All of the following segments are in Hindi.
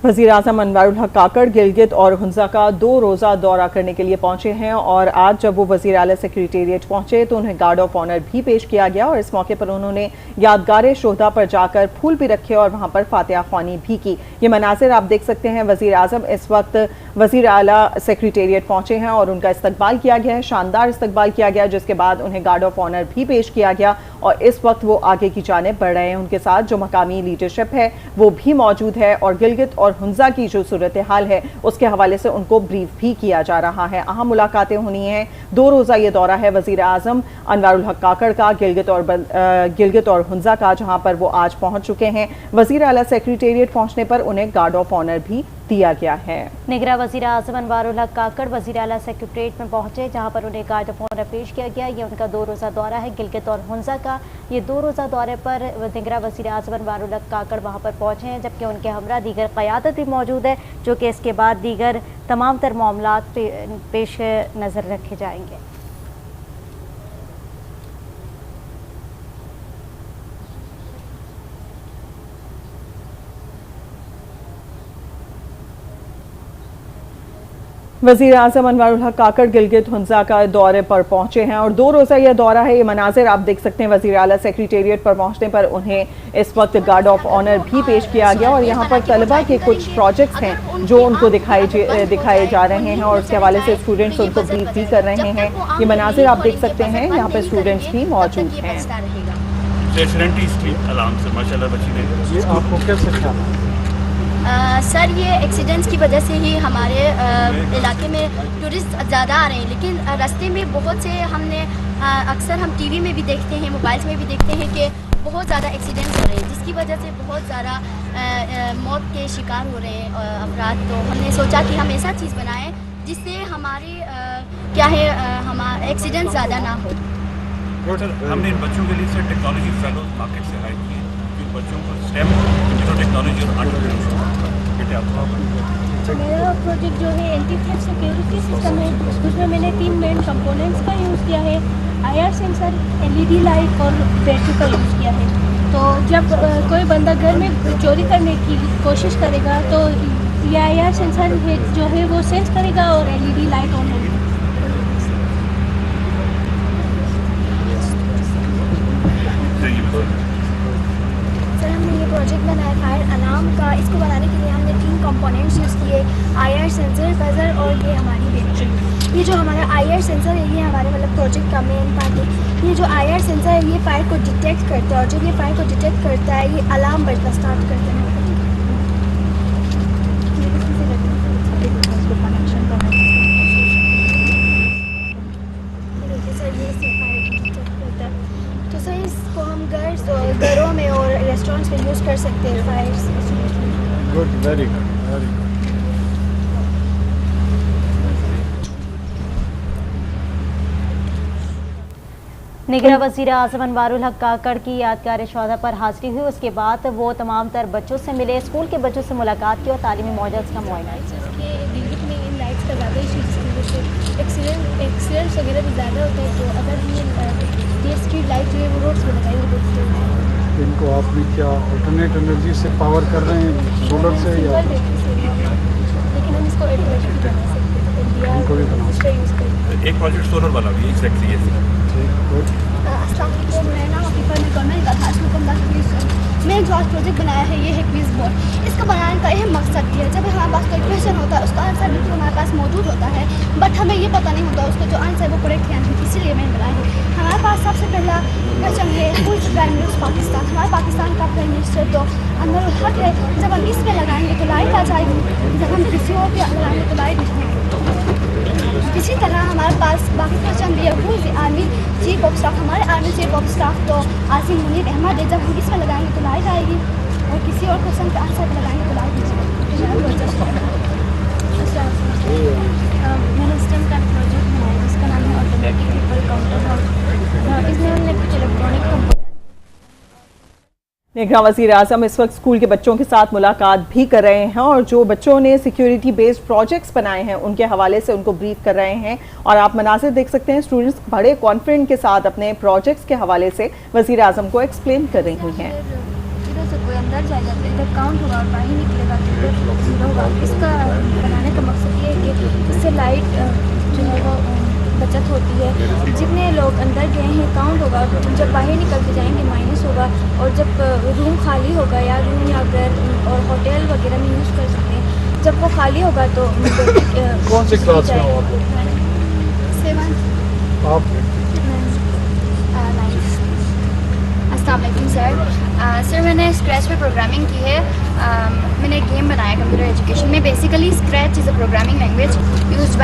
वज़ीर-ए-आज़म अनवारुल हक काकड़ गिलगित और हुंज़ा का 2 रोज़ा दौरा करने के लिए पहुंचे हैं और आज जब वो वज़ीर आला सेक्रेटेरिएट पहुंचे तो उन्हें गार्ड ऑफ ऑनर भी पेश किया गया और इस मौके पर उन्होंने यादगार शोहदा पर जाकर फूल भी रखे और वहां पर फातिहा ख्वानी भी की। ये मनाजिर आप देख सकते हैं। वज़ीर-ए-आज़म इस वक्त वज़ीर आला सेक्रेटेरिएट पहुंचे हैं और उनका इस्तकबाल किया गया है, शानदार इस्तकबाल किया गया, जिसके बाद उन्हें गार्ड ऑफ ऑनर भी पेश किया गया और इस वक्त वो आगे की जानिब बढ़ रहे हैं। उनके साथ जो मकामी लीडरशिप है वो भी मौजूद है और गिलगित और हुंज़ा की जो सूरत हाल है उसके हवाले से उनको ब्रीफ भी किया जा रहा है। अहम मुलाकातें होनी हैं। 2 रोज़ा ये दौरा है वज़ीर-ए-आज़म अनवारुल हक काकड़ का गिलगित और हुंज़ा का, जहां पर वो आज पहुंच चुके हैं। वज़ीर आला सेक्रेटेरिएट पहुंचने पर उन्हें गार्ड ऑफ ऑनर भी दिया गया है। निगरान वज़ीर-ए-आज़म अनवारुल हक काकड़ वज़ीर आला सेक्रेटेरिएट में पहुंचे, जहां पर उन्हें गार्ड ऑफ ऑनर पेश किया गया। ये उनका 2 रोज़ा दौरा है गिलगित और हुंज़ा का। ये 2 रोज़ा दौरे पर निगरान वज़ीर-ए-आज़म अनवारुल हक काकड़ वहां पर पहुंचे हैं, जबकि उनके हमरा दीगर क़यादत भी मौजूद है, जो कि इसके बाद दीगर तमाम तर मामलात पेश नज़र रखे जाएंगे। वज़ीर-ए-आज़म अनवारुल हक काकड़ गिलगित हुंज़ा का दौरे पर पहुंचे हैं और 2 रोज़ा यह दौरा है। ये मनाजिर आप देख सकते हैं। वज़ीर आला सेक्रेटेरिएट पर पहुंचने पर उन्हें इस वक्त गार्ड ऑफ ऑनर भी पेश किया गया और यहाँ पर तलबा के कुछ प्रोजेक्ट्स हैं जो उनको दिखाए जा रहे हैं और उसके हवाले से स्टूडेंट्स उनको ब्रीफ भी कर रहे हैं। ये मनाजिर आप देख सकते हैं। यहाँ पर स्टूडेंट्स भी मौजूद हैं। सर, ये एक्सीडेंट्स की वजह से ही हमारे इलाके में टूरिस्ट ज़्यादा आ रहे हैं, लेकिन रास्ते में बहुत से हमने अक्सर हम टीवी में भी देखते हैं, मोबाइल्स में भी देखते हैं कि बहुत ज़्यादा एक्सीडेंट्स हो रहे हैं, जिसकी वजह से बहुत ज़्यादा मौत के शिकार हो रहे हैं अफराद। तो हमने सोचा कि हम ऐसा चीज़ बनाएं जिससे हमारे एक्सीडेंट्स ज़्यादा ना हो। हमने इन बच्चों के लिए टेक्नोलॉजी फेलोज मार्केट से हायर किए कि बच्चों को स्टेम टेक्नोलॉजी और मेरा प्रोजेक्ट जो है एंटी थेफ्ट सिक्योरिटी सिस्टम है, उसमें मैंने 3 मेन कंपोनेंट्स का यूज़ किया है। IR सेंसर, LED लाइट और बैटरी का यूज़ किया है। तो जब कोई बंदा घर में चोरी करने की कोशिश करेगा तो ये IR सेंसर जो है वो सेंस करेगा और LED लाइट ऑन होगी। प्रोजेक्ट बनाया फायर अलार्म का। इसको बनाने के लिए हमने 3 कंपोनेंट्स यूज़ किए, IR सेंसर, बजर और ये हमारी बैटरी। ये जो हमारा IR सेंसर है ये हमारे प्रोजेक्ट का मेन पार्ट है। ये जो IR सेंसर है ये फायर को डिटेक्ट करता है और जब ये फायर को डिटेक्ट करता है ये अलार्म बजना स्टार्ट करता है। तो सर इसको हम घरों में और रेस्टोरेंट्स में यूज़ कर सकते हैं fires. Good, very good, very good. निगरान वज़ीर-ए-आज़म अनवारुल हक काकड़ की यादगार शोहदा पर हाजिरी हुई। उसके बाद वो तमाम तर बच्चों से मिले, स्कूल के बच्चों से मुलाकात की और तालीमी मॉडल्स का मुआयना किया। गिलगित में इन लाइट्स का ज़्यादा इशू जिसकी वजह से एक्सीडेंट्स वगैरह भी ज़्यादा होता है। तो अगर ये स्ट्रीट लाइट जो है वो रोड्स पर लगाएंगे तो इनको आपने क्या अल्टरनेट एनर्जी से पावर कर रहे हैं, सोलर से या? लेकिन हम इसको अल्टरनेटिव बना सकते हैं, इनको भी बना सकते हैं। एक प्रोजेक्ट सोलर वाला भी एग्जैक्टली है। अस्सलाम वालेकुम, मेरा नाम अफीफा निकमल का मैंने जो आज प्रोजेक्ट बनाया है ये है क्विज बोर्ड। इसको बनाने का यह मकसद ये है, जब हमारे पास कोई क्वेश्चन होता है उसका आंसर बिल्कुल हमारे पास मौजूद होता है, बट हमें ये पता नहीं होता उसका जो आंसर है वो करेक्ट है, इसीलिए मैंने बनाया है। हमारे पास सबसे पहला क्वेश्चन है प्राइम मिनिस्टर पाकिस्तान। हमारे पाकिस्तान का प्राइम मिनिस्टर तो अनवरुल हक है। जब हम इसमें लगाएंगे तो लाइट आ जाएगी, जब हम किसी और पे लगाएंगे तो लाइट नहीं आएगी। इसी तरह हमारे पास बाकी क्वेश्चन भी है, वो आर्मी चीफ ऑफ स्टाफ। हमारे आर्मी चीफ ऑफ स्टाफ तो आसिम मुनीर अहमद है। जब हम इसमें लगाएंगे तो लाइट आएगी और किसी और क्वेश्चन का आंसर लगाएंगे तो लाइट नहीं आएगी। मैंने स्टेम का प्रोजेक्ट बनाया जिसका नाम है ऑटोमेटिक ट्रिपल काउंटर हाउस। इसमें हमने कुछ इलेक्ट्रॉनिक कंपोनेंट। निगरान वज़ीर-ए-आज़म इस वक्त स्कूल के बच्चों के साथ मुलाकात भी कर रहे हैं और जो बच्चों ने सिक्योरिटी बेस्ड प्रोजेक्ट्स बनाए हैं उनके हवाले से उनको ब्रीफ कर रहे हैं और आप मनाज़िर देख सकते हैं। स्टूडेंट्स बड़े कॉन्फिडेंट के साथ अपने प्रोजेक्ट्स के हवाले से वज़ीर-ए-आज़म को एक्सप्लेन कर रही हैं। से कोई अंदर जाएगा तो इधर काउंट होगा और बाहर निकलेगा तो इधर जीरो होगा। इसका बनाने का मकसद ये है कि इससे लाइट जो है वो बचत होती है। जितने लोग अंदर गए हैं काउंट होगा, जब बाहर निकल के जाएंगे माइनस होगा, और जब रूम खाली होगा या रूम या घर और होटल वगैरह में यूज़ कर सकते हैं, जब वो खाली होगा तो कौन सी क्लास में हो आप? 7 आप अस्सलाम वालेकुम सर। मैंने स्क्रैच पे प्रोग्रामिंग की है। मैंने एक गेम बनाया कंप्यूटर एजुकेशन में। Basically scratch is a programming language used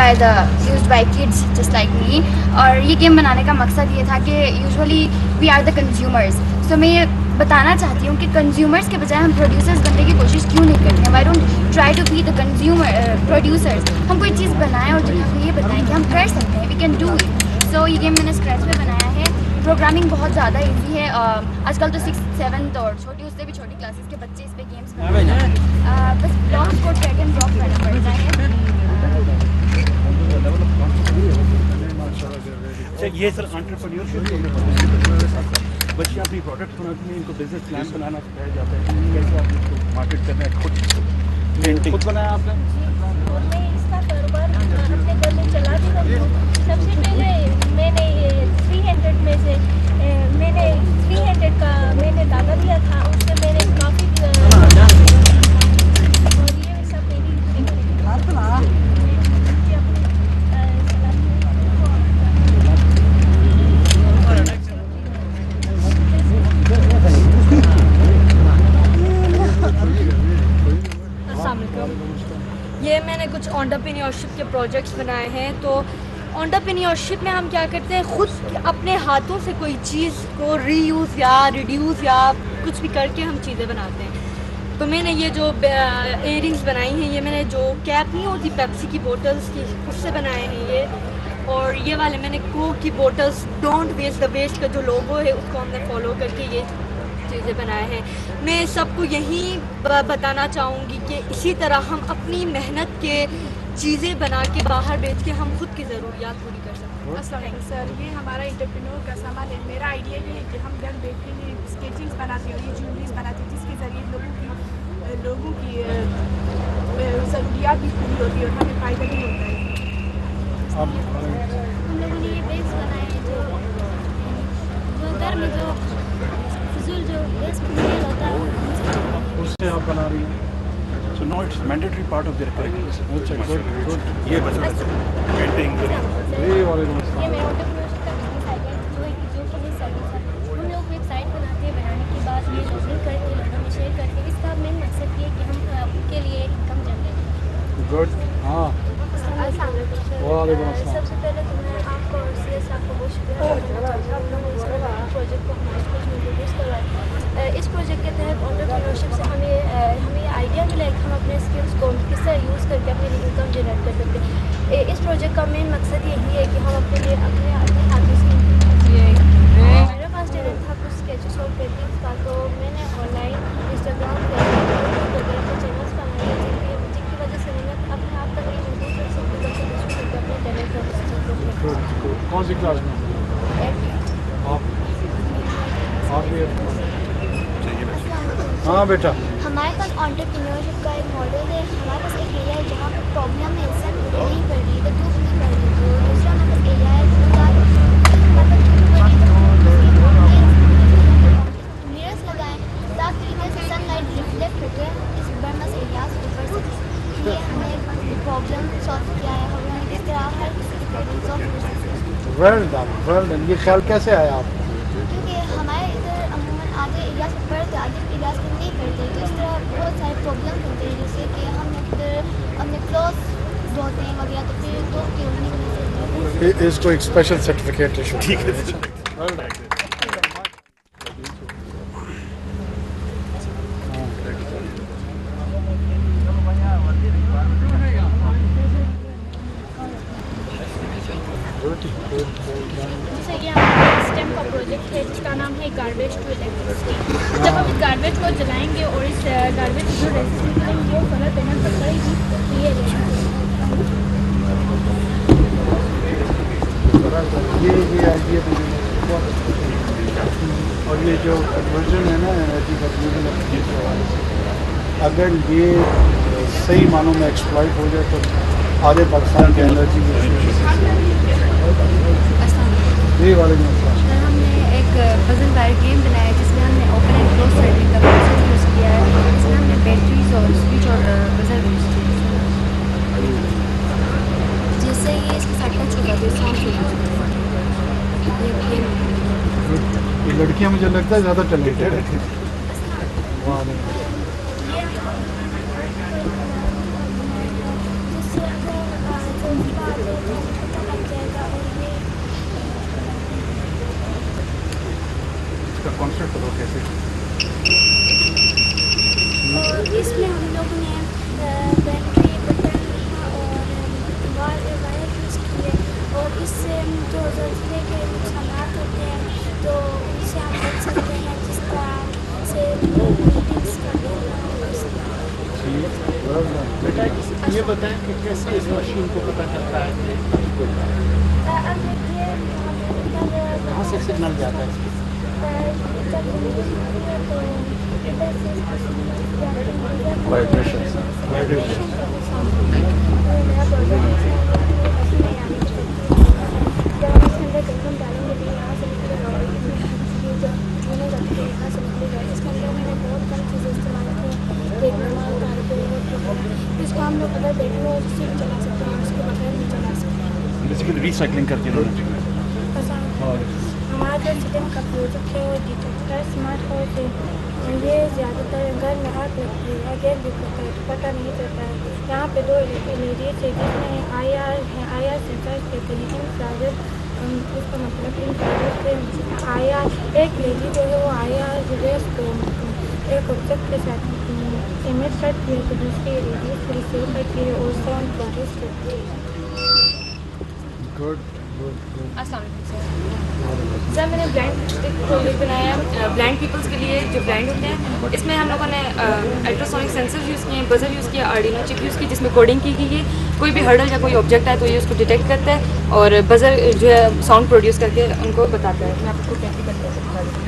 by kids just like me. और ये गेम बनाने का मकसद ये था कि usually we are the consumers. So मैं ये बताना चाहती हूँ कि कंज्यूमर्स के बजाय हम प्रोड्यूसर्स बनने की कोशिश क्यों नहीं करते हैं। Why don't try to be the consumer producers. हम कोई चीज़ बनाएं और दुनिया को ये बताएं कि हम कर सकते हैं, वी कैन डू इट। सो ये गेम मैंने स्क्रैच पे बनाया है। प्रोग्रामिंग बहुत ज़्यादा इजी है। आजकल तो 6th 7th और छोटी उससे भी छोटी क्लासेस के बच्चे इस पे गेम्स बनाते हैं। बस block code drag and drop करना पड़ता है। ये सर एंटरप्रेन्योरशिप बच्चे अपनी प्रोडक्ट बनाते हैं, इनको बिजनेस प्लान बनाना सिखाया जाता है, कैसे आप इसको मार्केट करना है। खुद बनाया आपने? और मैं इसका कारोबार अपने घर में चला भी रही हूँ। सबसे पहले मैंने 300 में से मैंने 300 का मैंने दागा दिया था, उससे मैंने काफ़ी और ये सब मेरी ये मैंने कुछ एंटरप्रेन्योरशिप के प्रोजेक्ट्स बनाए हैं। तो एंटरप्रेन्योरशिप में हम क्या करते हैं, खुद अपने हाथों से कोई चीज़ को रीयूज़ या रिड्यूस या कुछ भी करके हम चीज़ें बनाते हैं। तो मैंने ये जो इयरिंग्स बनाई हैं, ये मैंने जो कैप नहीं होती पेप्सी की बोतल्स की, उससे बनाए हैं ये। और ये वाले मैंने कोक की बोतल्स डोंट वेस्ट द वेस्ट का जो लोगो है उसको हमने फॉलो करके ये चीज़ें बनाए हैं। मैं सबको यही बताना चाहूँगी कि इसी तरह हम अपनी मेहनत के चीज़ें बना के बाहर बेच के हम खुद की ज़रूरियात पूरी कर सकते हैं। अस्सलाम वालेकुम सर, ये हमारा एंटरप्रेन्योर का सामान है। मेरा आइडिया ये है कि हम घर बैठ के ये स्केचिंग्स बनाते हैं और ये ज्वेलरीज बनाते हैं, जिसके ज़रिए लोगों की ज़रूरियात भी पूरी होती है और हमें फ़ायदा भी होता है। हम लोगों ने ये बेग्स बनाए हैं जो घर में जो फिजूल जो वेस्ट मटेरियल होता है उससे आप बना रही हैं? So now it's mandatory part of their curriculum. अच्छा, गुड। ये बस पेंटिंग ये वालेकुम अस्सलाम। ये मेरा एंटरप्रेन्योरशिप का बिजनेस आइडिया जो है कि जो कि है सर्विस है। हम लोग वेबसाइट बनाते हैं, बनाने के बाद ये लोडिंग करके लोगों में शेयर करते हैं। इसका मेन मकसद ये है कि हम उनके लिए इनकम जनरेट करें। गुड। हाँ, वालेकुम अस्सलाम। सबसे पहले तो मैं आपको और CS आपको बहुत शुक्रिया आप लोगों ने इस प्रोजेक्ट को हमारे स्कूल में इंट्रोड्यूस करवाया। इस प्रोजेक्ट के तहत एंटरप्रेन्योरशिप से हमें ये आइडिया मिला है कि हम अपने स्किल्स को किस तरह यूज़ करके अपनी इनकम जनरेट कर सकते हैं। इस प्रोजेक्ट का मेन मकसद यही है कि हम अपने लिए अपने हाथों से मेरे पास टैलेंट था कुछ स्केचेस और पेंटिंग्स का, तो मैंने ऑनलाइन इंस्टाग्राम वगैरह पर चैनल्स बनाए जिनकी वजह से मैंने अपने आप तक ये महसूस कर सकती हूँ कि अपने टैलेंट को कौन सी क्लास में? आप भी? हाँ बेटा। हमारे पास एंटरप्रेन्योरशिप का एक मॉडल है। हमारे पास एक एरिया है जहाँ पर प्रॉब्लम है, इंसान नहीं कर रही तो दुख नहीं कर रही। तो दूसरा हमारे पास एरिया है मिरर्स लगाएं ताकि तरीके से सनलाइट रिफ्लेक्ट होकर इस बर्नस एरियाज को कर सकें। ये हमें प्रॉब्लम सॉल्व किया है, हमने किस तरह हर किसी की प्रॉब्लम सॉल्व कर सकते हैं। Well done. ये ख्याल कैसे आया आपको? क्योंकि हमारे इधर अमूमन आधे एरियाज में पढ़ते, आधे एरियाज में नहीं पढ़ते, तो इस तरह बहुत सारे प्रॉब्लम होते हैं। जैसे कि हम अपने क्लॉथ धोते हैं वगैरह, तो फिर धो के उन्हीं को इसको एक स्पेशल सर्टिफिकेट इशू। ठीक है। जैसे कि हमारा स्टेम का प्रोजेक्ट है जिसका नाम है गार्बेज टू इलेक्ट्रिसिटी। जब हम इस गार्बेज को जलाएंगे और इस गार्बेज जो रेजिस्टेंस करेंगे वो सोलर पैनल पर पड़ेगी, तो ये ये आइडिया और ये जो कन्वर्जन है ना एनर्जी का के हवाले से, अगर ये सही मानों में एक्सप्लॉइट हो जाए तो आधे पाकिस्तान के एनर्जी ये वाले में हमने एक पजल वायर गेम बनाया जिसमें हमने ओपन एंड क्लोज सर्किट का प्रोसेस यूज़ किया है, जिसमें हमने बैटरीज और स्विच और बजर यूज़ किया जिससे ये इसके साथ टच हो जाती है साउंड हो जाती है। ये लड़कियां मुझे लगता है ज़्यादा टैलेंटेड है। कॉन्सेप्ट करो कैसे। और इसमें हम लोगों ने बैटरी बटन और वायर यूज़ किए और इससे जो ज़लज़ले के नुकसान होते हैं तो उनसे हम बच सकते हैं, जिस तरह से बिल्डिंग्स का बेटा ये बताएं कि कैसे इस मशीन को पता चलता है कहाँ से सिग्नल जाता है इसमें? वाइब्रेशन इसको हम लोग अगर बैटरी और उससे भी चला सकते हैं, उसके बगैर नहीं चला सकते। बेसिकली रिसाइकलिंग करके हमारा जो सिस्टम का प्रोजेक्ट है वो डिजिटल स्मार्ट हाउस है। ये ज़्यादातर घर में आग लगती है, गैस भी करता है तो पता नहीं चलता है। यहाँ पे 2 एलईडीज है जिसमें IR सेंसर कहते हैं, इंफ्रारेड उसका मतलब इंफ्रारेड से IR एक एलईडी जो है वो IR रेस को एक ऑब्जेक्ट के साथ इमेज करती है तो दूसरी एलईडी फिर रिसीव करती है और साउंड प्रोड्यूस करती है। गुड सर मैंने ब्लाइंड प्रोजेक्ट बनाया ब्लाइंड पीपल्स के लिए जो ब्लाइंड होते हैं। इसमें हम लोगों ने अल्ट्रासोनिक सेंसर यूज़ किए, बजर यूज़ किया, आर्डिनो चिप यूज़ की जिसमें कोडिंग की गई है। कोई भी हर्डल या कोई ऑब्जेक्ट है तो ये उसको डिटेक्ट करता है और बजर जो है साउंड प्रोड्यूस करके उनको बताता है। मैं आपको प्रैक्टिकल करके बता दूँ।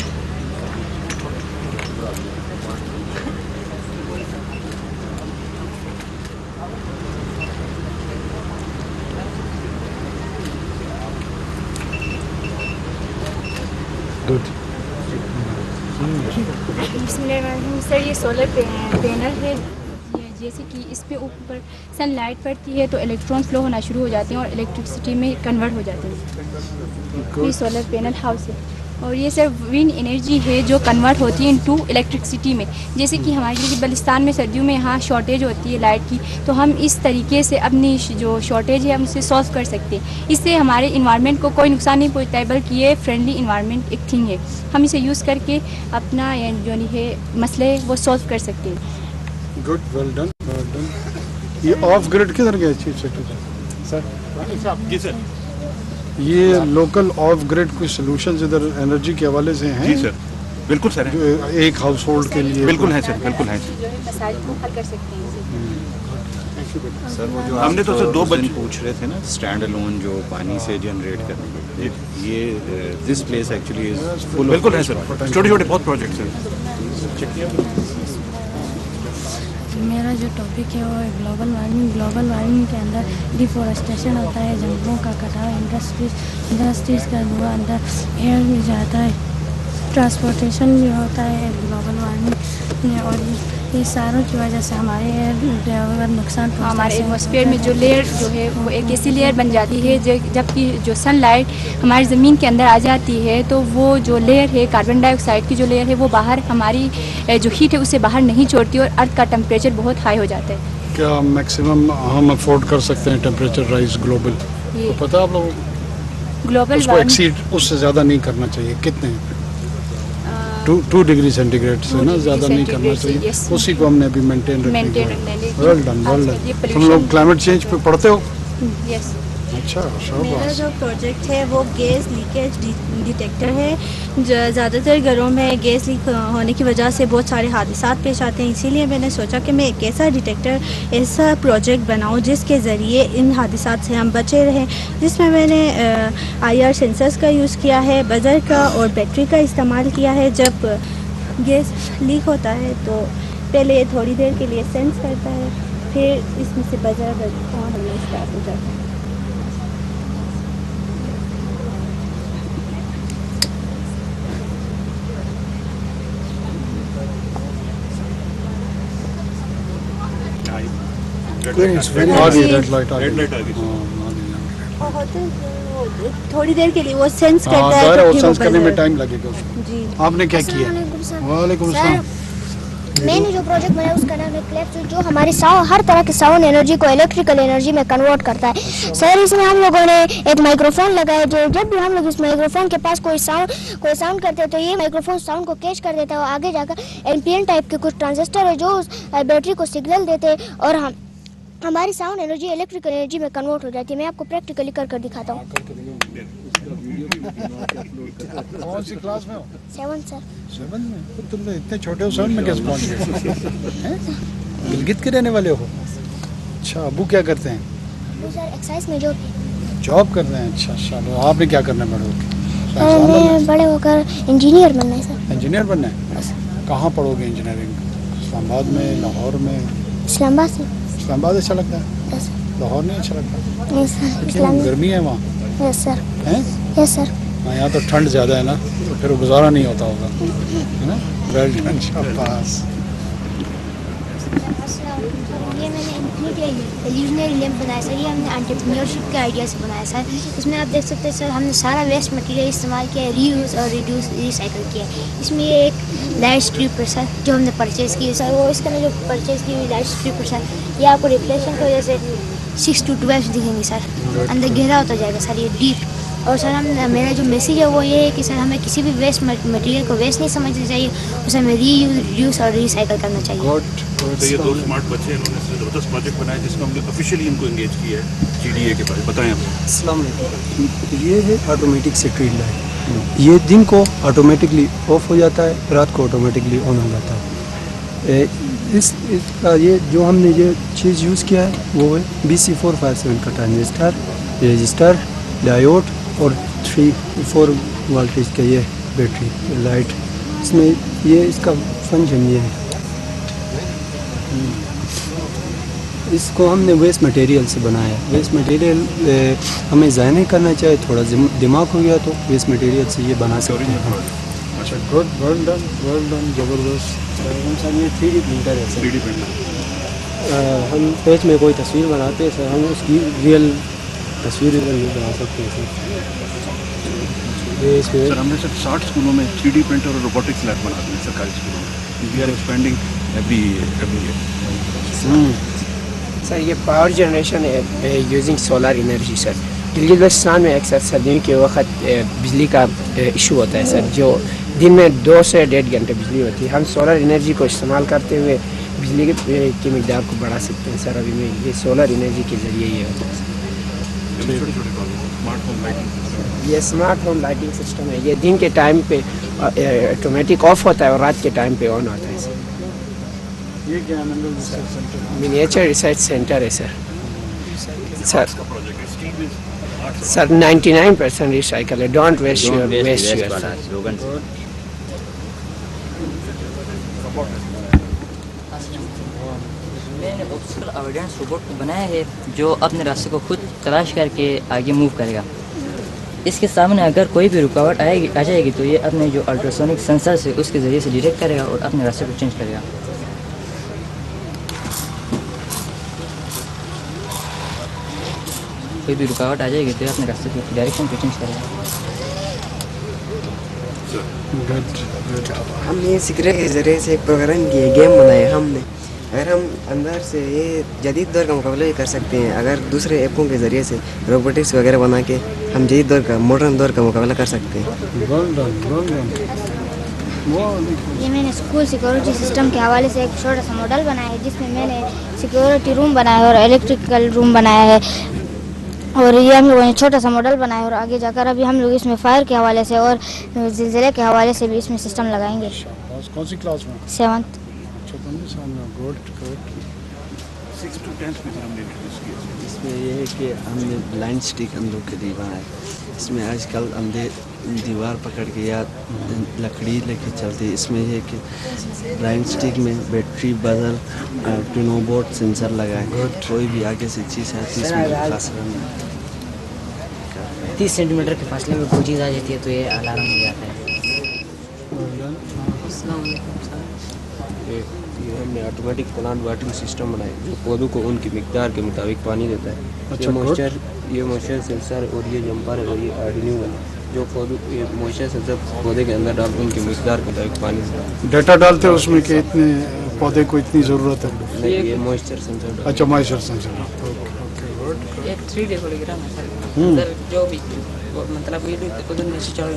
सर ये सोलर पैनल है, जैसे कि इस पे ऊपर सनलाइट पड़ती है तो इलेक्ट्रॉन फ्लो होना शुरू हो जाते हैं और इलेक्ट्रिसिटी में कन्वर्ट हो जाते हैं। ये सोलर पैनल हाउस है और ये सर विंड एनर्जी है जो कन्वर्ट होती है इनटू इलेक्ट्रिसिटी में। जैसे कि हमारे लिए बलिस्तान में सर्दियों में यहाँ शॉर्टेज होती है लाइट की, तो हम इस तरीके से अपनी जो शॉर्टेज है हम उसे सॉल्व कर सकते हैं। इससे हमारे इन्वायरमेंट को कोई नुकसान नहीं पहुँचता है, बल्कि ये फ्रेंडली इन्वायरमेंट एक थिंग है। हम इसे यूज़ करके अपना जो है मसले वो सॉल्व कर सकते हैं। Good, well done, well done. ये ऑफ ग्रिड किधर गया चीफ सेक्रेटरी सर? जी सर, ये लोकल ऑफ ग्रिड कुछ सॉल्यूशंस इधर एनर्जी के हवाले से हैं? जी सर, बिल्कुल सर, जो एक हाउस होल्ड के लिए बिल्कुल है सर, बिल्कुल है सर। मसाइल को हल कर सकते हैं। सर वो जो हमने तो सर 2 बजे पूछ रहे थे ना स्टैंड अलोन जो पानी से जनरेट करने के, ये this place actually is full. बिल्कुल है सर, छोटे छोटे बहुत प्रोजेक्ट सर। मेरा जो टॉपिक है वो है ग्लोबल वार्मिंग। ग्लोबल वार्मिंग के अंदर डिफॉरेस्टेशन होता है, जंगलों का कटाव, इंडस्ट्रीज़ का धुआं अंदर एयर में जाता है, ट्रांसपोर्टेशन भी होता है ग्लोबल वार्मिंग, और ये सारों की वजह से हमारे एयर नुकसान पहुंचता है। हमारे एटमॉस्फेयर में जो लेयर जो है वो एक ऐसी लेयर बन जाती है जबकि जो सनलाइट हमारी ज़मीन के अंदर आ जाती है तो वो जो लेयर है कार्बन डाइऑक्साइड की जो लेयर है वो बाहर हमारी जो हीट है उसे बाहर नहीं छोड़ती और अर्थ का टेम्परेचर बहुत हाई हो जाता है। क्या मैक्सिमम हम अफोर्ड कर सकते हैं टेम्परेचर राइज ग्लोबल? तो पता है आप लोगों को? ग्लोबल उसको एक्सीड उससे ज़्यादा नहीं करना चाहिए। कितने? 2 डिग्री सेंटीग्रेड से ना ज़्यादा नहीं करना चाहिए। उसी को हमने अभी मेंटेन रखना है। Well done, well done. तुम लोग क्लाइमेट चेंज पे पढ़ते हो? यस। अच्छा, मेरा जो प्रोजेक्ट है वो गैस लीकेज डिटेक्टर है। ज़्यादातर घरों में गैस लीक होने की वजह से बहुत सारे हादसा पेश आते हैं, इसीलिए मैंने सोचा कि मैं एक ऐसा डिटेक्टर, ऐसा प्रोजेक्ट बनाऊं जिसके ज़रिए इन हादसा से हम बचे रहें। जिसमें मैंने IR सेंसर्स का यूज़ किया है, बजर का और बैटरी का इस्तेमाल किया है। जब गैस लीक होता है तो पहले थोड़ी देर के लिए सेंस करता है, फिर इसमें से बजर ऑन होना स्टार्ट हो जाता है। रेड लाइट आ गई। थोड़ी देर के लिए वो सेंस करता है, ज़ाहिर है वो कि सेंस करने में बजर। टाइम लगेगा। जी, आपने क्या किया? वालेकुम अस्सलाम। मैंने जो प्रोजेक्ट बनाया उसका नाम है क्लेप्स, जो हमारी हर तरह की साउंड एनर्जी को इलेक्ट्रिकल एनर्जी में कन्वर्ट करता है। सर इसमें हम लोगों ने एक माइक्रोफोन लगाया, जो जब भी हम लोग इस माइक्रोफोन के पास कोई साउंड करते हैं तो ये माइक्रोफोन साउंड को कैच कर देता है और आगे जाकर एम्पियन टाइप के कुछ ट्रांजिस्टर है जो उस बैटरी को सिग्नल देते हैं और हमारी साउंड एनर्जी इलेक्ट्रिकल एनर्जी में कन्वर्ट हो जाती है। मैं आपको प्रैक्टिकली कर दिखाता हूँ। कौन सी क्लास में हो? 7 सर। 7 में? तो तुम इतने छोटे हो, 7 में कैसे पहुंच गए? गिलगित के रहने वाले हो? अच्छा, अबू क्या करते हैं? वो सर एक्साइज में जॉब कर रहे हैं। अच्छा चलो, आपने क्या करना है बड़े होकर? मैं बड़े होकर इंजीनियर बनना है सर। इंजीनियर बनना है? कहाँ पढ़ोगे इंजीनियरिंग? इस्लामाबाद में, लाहौर में? इस्लामाबाद से। इस्लामाबाद अच्छा लगता है? लाहौर नहीं अच्छा लगता? नहीं सर। गर्मी है वहाँ? Yes sir. हैं? Yes sir. यहाँ तो ठंड ज़्यादा है ना, तो फिर गुजारा नहीं होता होगा, है ना? वेल डन, शाबाश। ये मैंने इल्यूजनरी लैंप बनाया सर। ये हमने एंटरप्रेन्योरशिप के आइडिया से बनाया सर। इसमें आप देख सकते हैं सर, हमने सारा वेस्ट मटेरियल इस्तेमाल किया है, रीयूज़ और रिसाइकिल किया है। इसमें ये एक लाइट स्ट्रिप है सर जो हमने परचेज़ की है सर। वो इसका जो परचेज़ की हुई लाइट स्ट्रिप है सर, ये आपको रिफ्लेक्शन की वजह से 6 to 12 दिखेंगे सर, अंदर गहरा होता जाएगा सर, ये डीप। और सर मेरा जो मैसेज है वो ये है कि सर हमें किसी भी वेस्ट मटेरियल को वेस्ट नहीं समझना चाहिए, उसे हमें रीयूज, रिड्यूस और रिसाइकिल करना चाहिए। तो ये 2 स्मार्ट बच्चे इन्होंने ज़बरदस्त प्रोजेक्ट बनाया जिसमें हमने ऑफिशियली इनको एंगेज किया है। GDA के बारे में बताएं आप। अस्सलाम वालेकुम। ये है ऑटोमेटिक स्ट्रीट लाइट। ये दिन को ऑटोमेटिकली ऑफ हो जाता है, रात को ऑटोमेटिकली ऑन हो जाता है। इसका ये जो हमने ये चीज़ यूज़ किया है वो है BC457 का ट्रांजिस्टर, रजिस्टर, डायोड और 3-4 वोल्टेज का ये बैटरी लाइट। इसमें ये इसका फंक्शन ये है, इसको हमने वेस्ट मटेरियल से बनाया है। वेस्ट मटेरियल हमें ज़ाया नहीं करना चाहिए, थोड़ा दिमाग हो गया तो वेस्ट मटेरियल से ये बना सकते हैं। अच्छा, गुड, वेल डन, ज़बरदस्त। सर ये 3D प्रिंटर है सर। 3D प्रिंटर हम पेज में कोई तस्वीर बनाते हैं सर, हम उसकी रियल तस्वीर बना सकते हैं सर। सर हमने सर 60 स्कूलों में 3D प्रिंटर और रोबोटिक्स लैब बना दी है सरकारी स्कूलों में। We are expending every year. Sir ये पावर जनरेशन है using solar energy sir. Gilgit Baltistan में अक्सर सर्दियों के वक्त बिजली का इशू होता है सर, जो दिन में 2 से 1.5 घंटे बिजली होती है। हम सोलर एनर्जी को इस्तेमाल करते हुए बिजली की मिकदार को बढ़ा सकते हैं सर। अभी में ये सोलर एनर्जी के ज़रिए ये होता है सर। ये स्मार्ट होम लाइटिंग सिस्टम है। ये दिन के टाइम पे ऑटोमेटिक ऑफ होता है और रात के टाइम पे ऑन होता है सर। ये क्या है? मिनिएचर रिसर्च सेंटर है सर। सर 99% रिसाइकल है। डोंट वेस्ट योर मैंने ऑब्स्टिकल अवॉइडेंस रोबोट को बनाया है जो अपने रास्ते को खुद तलाश करके आगे मूव करेगा। इसके सामने अगर कोई भी रुकावट आ जाएगी तो ये अपने जो अल्ट्रासोनिक सेंसर से उसके ज़रिए से डिटेक्ट करेगा और अपने रास्ते को चेंज करेगा। कोई भी रुकावट आ जाएगी तो ये अपने रास्ते की डायरेक्शन को चेंज करेगा। हमने सिक्योरिटी के ज़रिए से एक प्रोग्राम किया, गेम बनाया हमने। अगर हम अंदर से ये जदीद दौर का मुकाबला भी कर सकते हैं, अगर दूसरे ऐपों के ज़रिए से रोबोटिक्स वगैरह बना के हम जदीद दौर का, मॉडर्न दौर का मुकाबला कर सकते हैं। ये मैंने स्कूल सिक्योरिटी सिस्टम के हवाले से एक छोटा सा मॉडल बनाया है जिसमें मैंने सिक्योरिटी रूम बनाया है और इलेक्ट्रिकल रूम बनाया है। और ये हम लोगों ने छोटा सा मॉडल बनाया और आगे जाकर अभी हम लोग इसमें फायर के हवाले से और ज़िलज़ले के हवाले से भी इसमें सिस्टम लगाएंगे। कौन सी क्लास में? 7th। Good good. 6 to 10 में हमने इंट्रोड्यूस किया। इसमें ये है कि हमने ब्लाइंड स्टिक हम लोग के लिए बनाया। इसमें आजकल अंधे दीवार पकड़ के या लकड़ी लेके चलते, इसमें ये कि ब्लाइंड स्टिक में बैटरी बजर पिनोबोर्ड सेंसर लगाए, कोई भी आगे से चीज़ आती है इसमें खास 30 सेंटीमीटर के फासले में कोई चीज़ आ जाती है तो ये अलार्म हो जाता है। ये हमने ऑटोमेटिक प्लांट वाटरिंग सिस्टम बनाया जो पौधों को उनकी मिकदार के मुताबिक पानी देता है। अच्छा, ये मॉइस्चर सेंसर और ये जंपर है और ये आर्डिनो है जो पौधों ये मॉइस्चर सेंसर पौधे के अंदर डाल उनकी मिकदार के मुताबिक पानी देता है। डेटा डालते हैं उसमें कि इतने पौधे को इतनी ज़रूरत है। ये मॉइस्चर सेंसर। अच्छा, मॉइस्चर सेंसर। एक 3D होलोग्राम है सर, जो भी मतलब उधर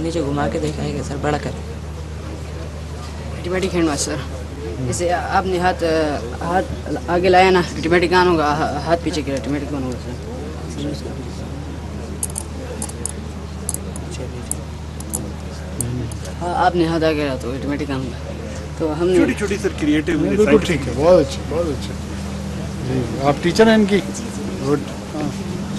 नीचे घुमा के दिखाएगा सर, बड़ा कर ऑटोमेटिक हैंड वॉश सर। जैसे आपने हाथ आगे लाया ना, ऑटोमेटिक ऑन होगा, हाथ पीछे किया ऑटोमेटिक ऑन होगा सर। हाँ, आपने हाथ आगे रहा तो ऑटोमेटिक ऑन होगा। तो हमने छोटी-छोटी सर क्रिएटिव। बिल्कुल ठीक है, बहुत अच्छे बहुत अच्छे। जी, आप टीचर हैं इनकी? गुड।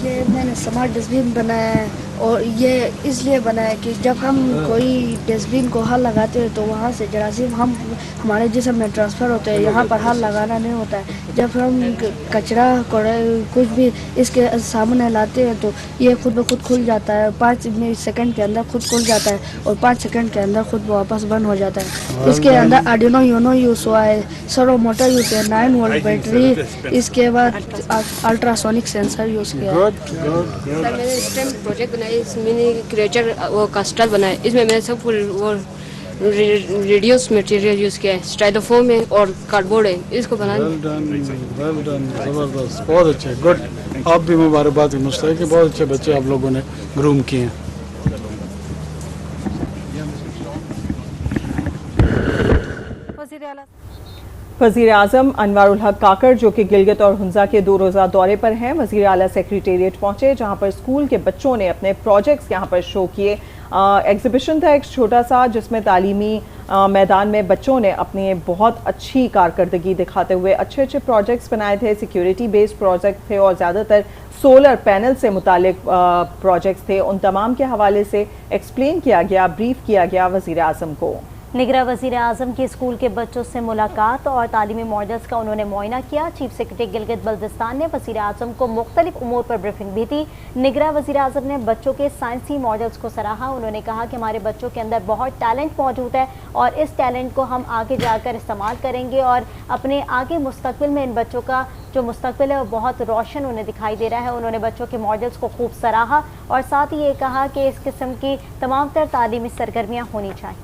ये मैंने स्मार्ट डस्टबिन बनाया है और ये इसलिए बनाया कि जब हम कोई डस्टबिन को हाथ लगाते हैं तो वहाँ से जरासीम हमारे जिस्म में ट्रांसफ़र होते हैं, यहाँ पर हाथ लगाना नहीं होता है। जब हम कचरा कुछ भी इसके सामने लाते हैं तो ये खुद ब खुद खुल जाता है, 5 सेकंड के अंदर खुद खुल जाता है और 5 सेकंड के अंदर खुद वापस बंद हो जाता है। इसके अंदर आर्डिनो यूनो यूज़ हुआ है, सर्वो मोटर यूज़ है, 9 वोल्ट बैटरी, इसके बाद अल्ट्रासोनिक सेंसर यूज़ किया है। सर मैंने स्टेम प्रोजेक्ट बनाया, मिनी क्रिएचर वो कास्टर बनाया। इसमें मैंने सब वो रेडियस मटेरियल यूज़ किया है, स्टाइलोफोम है और कार्डबोर्ड है, इसको बनाने। वेल डन, ज़बरदस्त, बहुत अच्छे, गुड। आप भी मुबारकबाद के मुस्तहिक कि बहुत अच्छे बच्चे आप लोगों ने ग्रूम किए हैं। वज़ीर आज़म अनवारुल हक काकड़ जो कि गिलगित और हुंजा के 2 रोज़ा दौरे पर हैं, वज़ीर आला सेक्रेटेरिएट पहुंचे जहां पर स्कूल के बच्चों ने अपने प्रोजेक्ट्स यहां पर शो किए। एग्जीबिशन था एक छोटा सा जिसमें तालीमी मैदान में बच्चों ने अपनी बहुत अच्छी कारकर्दगी दिखाते हुए अच्छे प्रोजेक्ट्स बनाए थे। सिक्योरिटी बेस्ड प्रोजेक्ट थे और ज़्यादातर सोलर पैनल से मुतालिक प्रोजेक्ट्स थे। उन तमाम के हवाले से एक्सप्लेन किया गया, ब्रीफ किया गया वज़ीर आज़म को। निगरां वज़ीर आज़म की स्कूल के बच्चों से मुलाकात और तालीमी मॉडल्स का उन्होंने मुआयना किया। चीफ सेक्रेटरी गिलगित बल्तिस्तान ने वज़ीर आज़म को मुख्तलिफ उमूर पर ब्रीफिंग भी दी। निगरां वज़ीर आज़म ने बच्चों के साइंसी मॉडल्स को सराहा। उन्होंने कहा कि हमारे बच्चों के अंदर बहुत टैलेंट मौजूद है और इस टैलेंट को हम आगे जाकर इस्तेमाल करेंगे और अपने आगे मुस्तकबिल में इन बच्चों का जो मुस्तकबिल है वो बहुत रोशन उन्हें दिखाई दे रहा है। उन्होंने बच्चों के मॉडल्स को खूब सराहा और साथ ही ये कहा कि इस किस्म की तमाम तर तालीमी सरगर्मियाँ होनी चाहिए।